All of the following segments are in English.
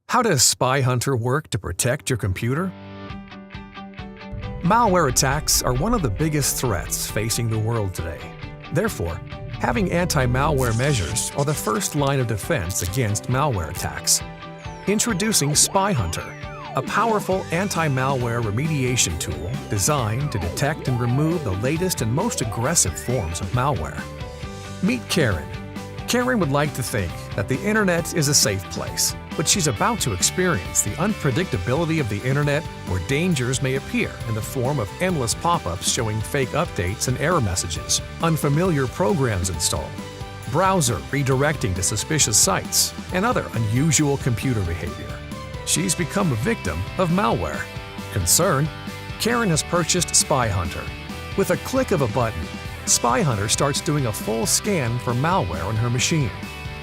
How does SpyHunter work to protect your computer? Malware attacks are one of the biggest threats facing the world today. Therefore, having anti-malware measures are the first line of defense against malware attacks. Introducing SpyHunter, a powerful anti-malware remediation tool designed to detect and remove the latest and most aggressive forms of malware. Meet Karen. Karen would like to think that the internet is a safe place, but she's about to experience the unpredictability of the internet where dangers may appear in the form of endless pop-ups showing fake updates and error messages, unfamiliar programs installed, browser redirecting to suspicious sites, and other unusual computer behavior. She's become a victim of malware. Concerned, Karen has purchased SpyHunter. With a click of a button, SpyHunter starts doing a full scan for malware on her machine.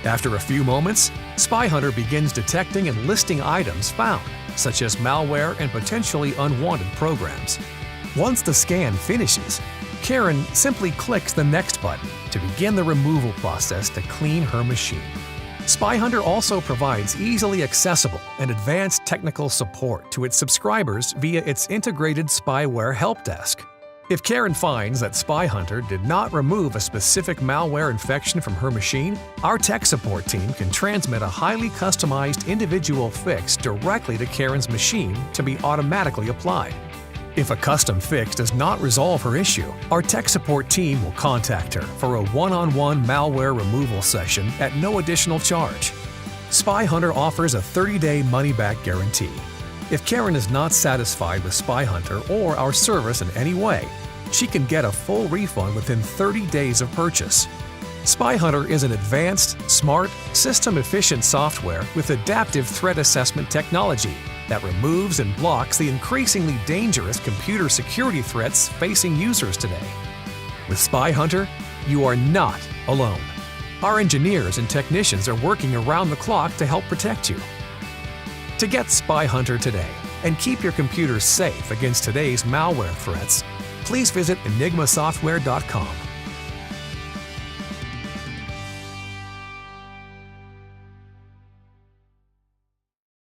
After a few moments, SpyHunter begins detecting and listing items found, such as malware and potentially unwanted programs. Once the scan finishes, Karen simply clicks the next button to begin the removal process to clean her machine. SpyHunter also provides easily accessible and advanced technical support to its subscribers via its integrated spyware help desk. If Karen finds that SpyHunter did not remove a specific malware infection from her machine, our tech support team can transmit a highly customized individual fix directly to Karen's machine to be automatically applied. If a custom fix does not resolve her issue, our tech support team will contact her for a one-on-one malware removal session at no additional charge. SpyHunter offers a 30-day money-back guarantee. If Karen is not satisfied with SpyHunter or our service in any way, she can get a full refund within 30 days of purchase. SpyHunter is an advanced, smart, system-efficient software with adaptive threat assessment technology that removes and blocks the increasingly dangerous computer security threats facing users today. With SpyHunter, you are not alone. Our engineers and technicians are working around the clock to help protect you. To get SpyHunter today and keep your computer safe against today's malware threats, please visit enigmasoftware.com.